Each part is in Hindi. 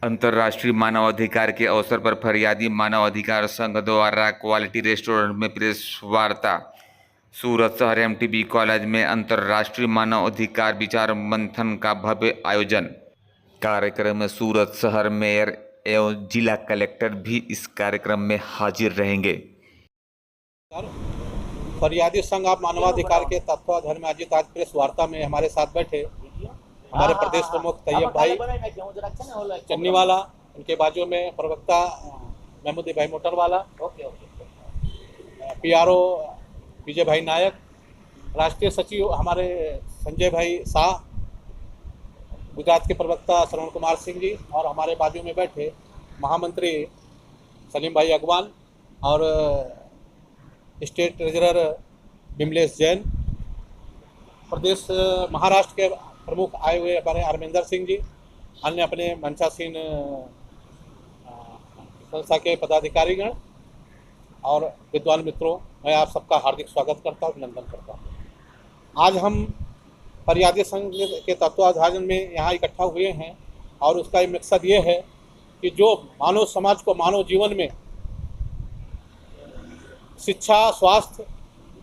अंतर्राष्ट्रीय मानवाधिकार के अवसर पर फरियादी मानवाधिकार संघ द्वारा क्वालिटी रेस्टोरेंट में प्रेस वार्ता। सूरत शहर एमटीबी कॉलेज में अंतर्राष्ट्रीय मानवाधिकार विचार मंथन का भव्य आयोजन। कार्यक्रम में सूरत शहर मेयर एवं जिला कलेक्टर भी इस कार्यक्रम में हाजिर रहेंगे। फरियादी संघ आप मानवाधिकार के तत्वाधान में आयोजित आज प्रेस वार्ता में हमारे साथ बैठे हमारे प्रदेश प्रमुख तैयब भाई चन्नीवाला, उनके बाजू में प्रवक्ता महमूदी भाई मोटरवाला, पीआरओ विजय भाई नायक, राष्ट्रीय सचिव हमारे संजय भाई शाह, गुजरात के प्रवक्ता श्रवण कुमार सिंह जी, और हमारे बाजू में बैठे महामंत्री सलीम भाई अगवान और स्टेट ट्रेजरर बिमलेश जैन, प्रदेश महाराष्ट्र के प्रमुख आए हुए हमारे अरविंदर सिंह जी, अन्य अपने मंचासीन संस्था के पदाधिकारीगण और विद्वान मित्रों, मैं आप सबका हार्दिक स्वागत करता हूँ, अभिनंदन करता हूँ। आज हम फरियादी संघ के तत्वाधान में यहाँ इकट्ठा हुए हैं और उसका मकसद ये है कि जो मानव समाज को मानव जीवन में शिक्षा, स्वास्थ्य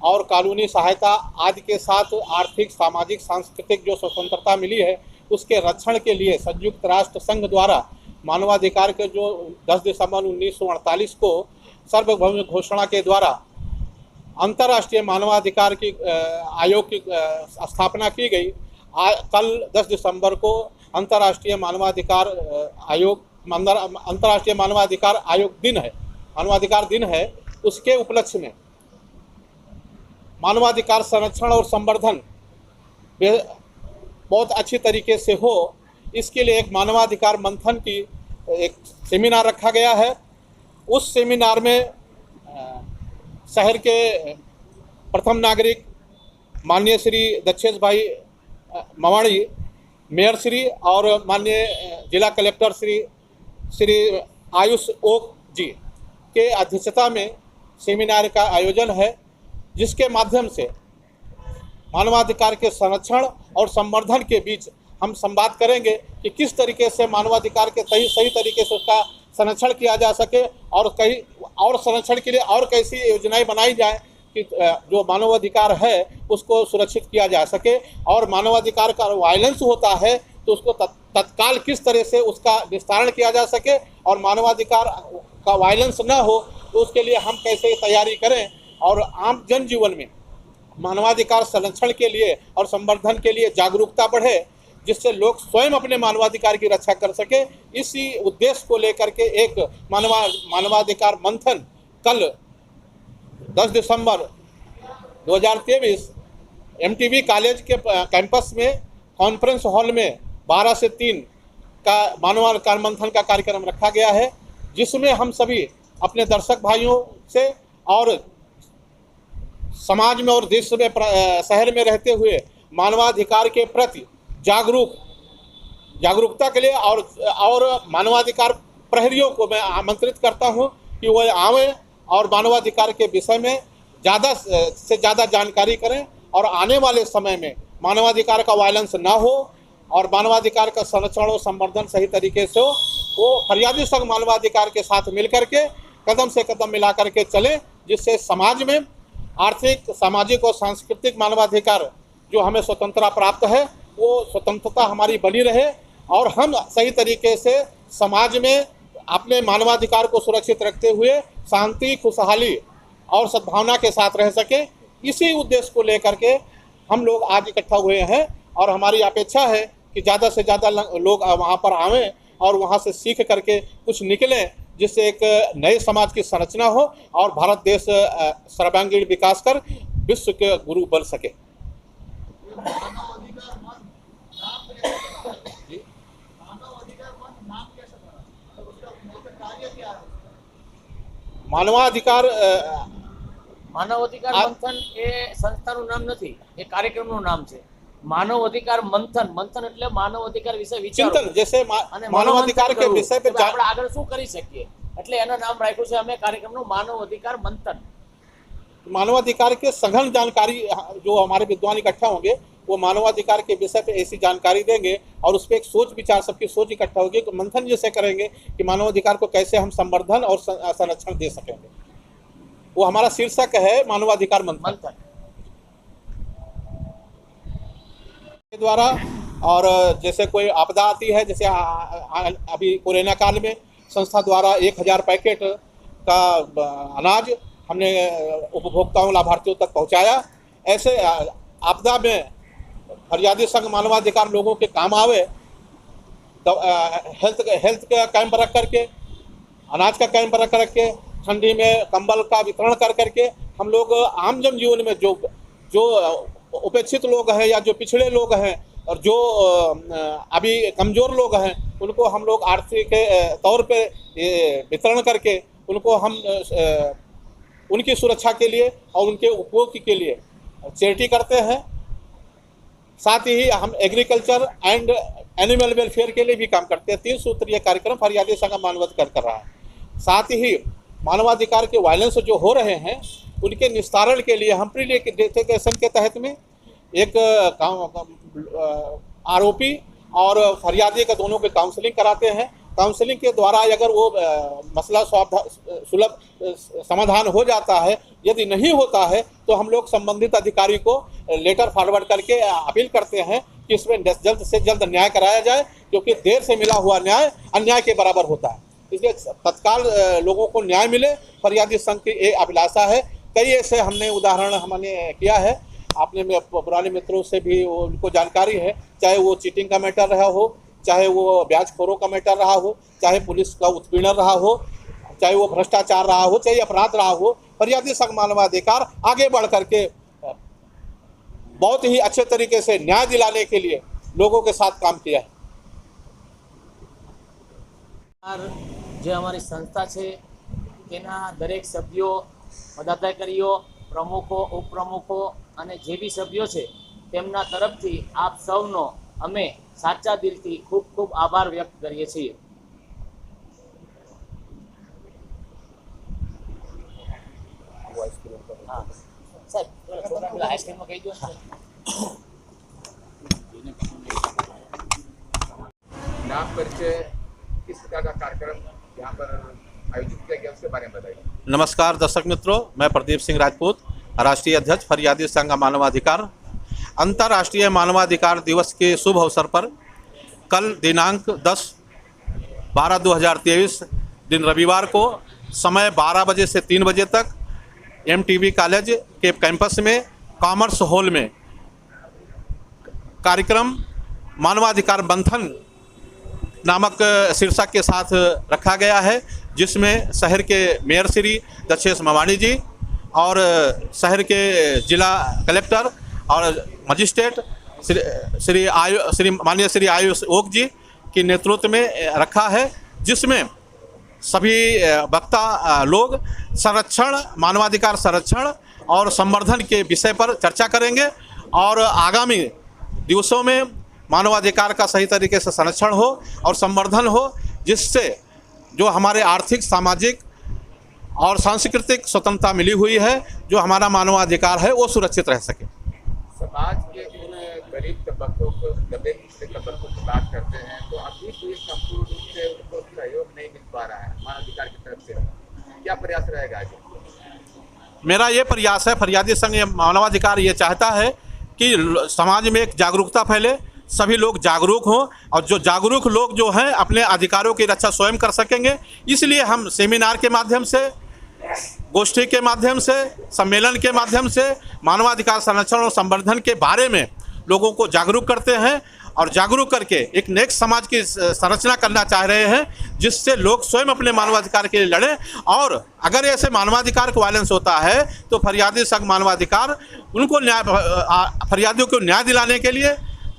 और कानूनी सहायता आदि के साथ आर्थिक, सामाजिक, सांस्कृतिक जो स्वतंत्रता मिली है उसके रक्षण के लिए संयुक्त राष्ट्र संघ द्वारा मानवाधिकार के जो 10 दिसंबर 1948 को सार्वभौमिक घोषणा के द्वारा अंतर्राष्ट्रीय मानवाधिकार की आयोग की स्थापना की गई। कल 10 दिसंबर को अंतर्राष्ट्रीय मानवाधिकार आयोग दिन है, मानवाधिकार दिन है। उसके उपलक्ष्य में मानवाधिकार संरक्षण और संवर्धन बहुत अच्छी तरीके से हो, इसके लिए एक मानवाधिकार मंथन की एक सेमिनार रखा गया है। उस सेमिनार में शहर के प्रथम नागरिक माननीय श्री दक्षेश भाई मवाणी, मेयर श्री और माननीय जिला कलेक्टर श्री आयुष ओक जी के अध्यक्षता में सेमिनार का आयोजन है, जिसके माध्यम से मानवाधिकार के संरक्षण और संवर्धन के बीच हम संवाद करेंगे कि किस तरीके से मानवाधिकार के सही तरीके से उसका संरक्षण किया जा सके और संरक्षण के लिए और कैसी योजनाएं बनाई जाए कि जो मानवाधिकार है उसको सुरक्षित किया जा सके, और मानवाधिकार का वायलेंस होता है तो उसको तत्काल किस तरह से उसका विस्तारण किया जा सके, और मानवाधिकार का वायलेंस न हो तो उसके लिए हम कैसे तैयारी करें और आम जनजीवन में मानवाधिकार संरक्षण के लिए और संवर्धन के लिए जागरूकता बढ़े, जिससे लोग स्वयं अपने मानवाधिकार की रक्षा कर सके। इसी उद्देश्य को लेकर के एक मानवाधिकार मंथन कल 10 दिसंबर 2023 एमटीबी कॉलेज के कैंपस में कॉन्फ्रेंस हॉल में 12 से 3 का मानवाधिकार मंथन का कार्यक्रम रखा गया है, जिसमें हम सभी अपने दर्शक भाइयों से और समाज में और देश में शहर में रहते हुए मानवाधिकार के प्रति जागरूकता के लिए और मानवाधिकार प्रहरियों को मैं आमंत्रित करता हूं कि वह आवें और मानवाधिकार के विषय में ज़्यादा से ज़्यादा जानकारी करें, और आने वाले समय में मानवाधिकार का वायलेंस ना हो और मानवाधिकार का संरक्षण और संवर्धन सही तरीके से हो। वो फरियादी संघ मानवाधिकार के साथ मिलकर के कदम से कदम मिला करके चले, जिससे समाज में आर्थिक, सामाजिक और सांस्कृतिक मानवाधिकार जो हमें स्वतंत्रता प्राप्त है वो स्वतंत्रता हमारी बनी रहे और हम सही तरीके से समाज में अपने मानवाधिकार को सुरक्षित रखते हुए शांति, खुशहाली और सद्भावना के साथ रह सके। इसी उद्देश्य को लेकर के हम लोग आज इकट्ठा हुए हैं, और हमारी अपेक्षा है कि ज़्यादा से ज़्यादा लोग वहाँ पर आवें और वहाँ से सीख करके कुछ निकलें, जिससे एक नए समाज की संरचना हो और भारत देश सर्वांगीण विकास कर विश्व के गुरु बन सके। માનવાધિકાર મંથન એ સંસ્થાનું નામ નથી, એ કાર્યક્રમનું નામ છે। માનવ અધિકાર મંથન, મંથન એટલે માનવ અધિકાર વિશે વિચારો, चिंतन जैसे અને मानवाधिकार के विषय पे આપણે આગળ શું કરી શકીએ, એટલે એનું નામ રાખ્યું છે અમે કાર્યક્રમનું માનવ અધિકાર મંથન। मानवाधिकार के सघन जानकारी जो हमारे विद्वान इकट्ठा होंगे वो मानवाधिकार के विषय पे ऐसी जानकारी देंगे और उस पर एक सोच विचार, सबकी सोच इकट्ठा होगी, मंथन जैसे करेंगे कि मानवाधिकार को कैसे हम संवर्धन और संरक्षण दे सकेंगे। वो हमारा शीर्षक है मानवाधिकार मंथन के द्वारा। और जैसे कोई आपदा आती है, जैसे अभी कोरोना काल में संस्था द्वारा 1000 पैकेट का अनाज हमने उपभोक्ताओं लाभार्थियों तक पहुंचाया। ऐसे आपदा में फरियादी संघ मानवाधिकार लोगों के काम आवे, तो हेल्थ का कैंप रख करके, अनाज का कैंप रख करके, ठंडी में कंबल का वितरण कर करके हम लोग आम जन जीवन में जो उपेक्षित लोग हैं या जो पिछड़े लोग हैं और जो अभी कमज़ोर लोग हैं, उनको हम लोग आर्थिक तौर पे वितरण करके उनको हम उनकी सुरक्षा के लिए और उनके उपयोग के लिए चैरिटी करते हैं। साथ ही हम एग्रीकल्चर एंड एनिमल वेलफेयर के लिए भी काम करते हैं। 3 सूत्रीय कार्यक्रम फरियादी संघ मानवाधिकार कर रहा है। साथ ही मानवाधिकार के वायलेंस जो हो रहे हैं उनके निस्तारण के लिए हम प्री लिटिगेशन के तहत में एक आरोपी और फरियादी का दोनों के काउंसलिंग कराते हैं। काउंसलिंग के द्वारा अगर वो मसला सुलभ समाधान हो जाता है, यदि नहीं होता है तो हम लोग संबंधित अधिकारी को लेटर फॉरवर्ड करके अपील करते हैं कि इसमें जल्द से जल्द न्याय कराया जाए, क्योंकि देर से मिला हुआ न्याय अन्याय के बराबर होता है। इसलिए तत्काल लोगों को न्याय मिले, फरियादी संघ की ये अभिलाषा है। कई ऐसे हमने उदाहरण हमने किया है, आपने पुराने मित्रों से भी उनको जानकारी है, चाहे वो चीटिंग का मैटर रहा हो, चाहे वो ब्याजखोरों का मैटर रहा हो, चाहे पुलिस का उत्पीड़न रहा हो, चाहे वो भ्रष्टाचार रहा हो, चाहे अपराध रहा हो, फरियादी संघ मानवाधिकार आगे बढ़ करके बहुत ही अच्छे तरीके से न्याय दिलाने के लिए लोगों के साथ काम किया है। જે અમારી સંસ્થા છે તેના દરેક સભ્યો, પદાધિકારીઓ, પ્રમુખો, ઉપપ્રમુખો અને જે બી સભ્યો છે તેમના તરફથી આપ સૌનો અમે સાચા દિલથી ખૂબ ખૂબ આભાર વ્યક્ત કરીએ છીએ। હા સાહેબ, છોકરા પેલા આઈસ્ક્રીમમાં કહી દો ને। नाम परिचय, किस प्रकार का कार्यक्रम यहाँ पर आयोजित किया गया उसके बारे में बताइए। नमस्कार दर्शक मित्रों, मैं प्रदीप सिंह राजपूत, राष्ट्रीय अध्यक्ष फरियादी संघ मानवाधिकार। अंतर्राष्ट्रीय मानवाधिकार दिवस के शुभ अवसर पर कल दिनांक 10/12/2023 दिन रविवार को समय 12 बजे से 3 बजे तक MTB कॉलेज के कैंपस में कॉमर्स हॉल में कार्यक्रम मानवाधिकार मंथन नामक शीर्षक के साथ रखा गया है, जिसमें शहर के मेयर श्री दक्षेश मवानी जी और शहर के जिला कलेक्टर और मजिस्ट्रेट श्री माननीय श्री आयुष ओक जी के नेतृत्व में रखा है, जिसमें सभी वक्ता लोग संरक्षण, मानवाधिकार संरक्षण और संवर्धन के विषय पर चर्चा करेंगे और आगामी दिवसों में मानवाधिकार का सही तरीके से संरक्षण हो और संवर्धन हो, जिससे जो हमारे आर्थिक, सामाजिक और सांस्कृतिक स्वतंत्रता मिली हुई है, जो हमारा मानवाधिकार है, वो सुरक्षित रह सके। समाज के उन गरीब तबकों को, दबे पिछड़े तबकों की बात करते हैं तो अभी कोई संपूर्ण रूप से उनको सहयोग नहीं मिल पा रहा है मानवाधिकार की तरफ से, क्या प्रयास रहेगा आगे? मेरा ये प्रयास है, फरियादी संघ मानवाधिकार ये चाहता है कि समाज में एक जागरूकता फैले, सभी लोग जागरूक हों और जो जागरूक लोग जो हैं अपने अधिकारों की रक्षा स्वयं कर सकेंगे। इसलिए हम सेमिनार के माध्यम से, गोष्ठी के माध्यम से, सम्मेलन के माध्यम से मानवाधिकार संरक्षण और संवर्धन के बारे में लोगों को जागरूक करते हैं और जागरूक करके एक नेक समाज की संरचना करना चाह रहे हैं, जिससे लोग स्वयं अपने मानवाधिकार के लिए लड़ें। और अगर ऐसे मानवाधिकार का वायलेंस होता है तो फरियादी संघ मानवाधिकार उनको फरियादियों को न्याय दिलाने के लिए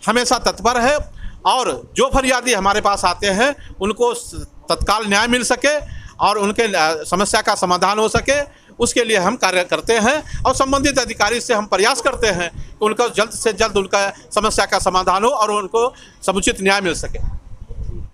हमेशा तत्पर है और जो फरियादी हमारे पास आते हैं उनको तत्काल न्याय मिल सके और उनके समस्या का समाधान हो सके, उसके लिए हम कार्य करते हैं और संबंधित अधिकारी से हम प्रयास करते हैं कि उनका जल्द से जल्द उनका समस्या का समाधान हो और उनको समुचित न्याय मिल सके।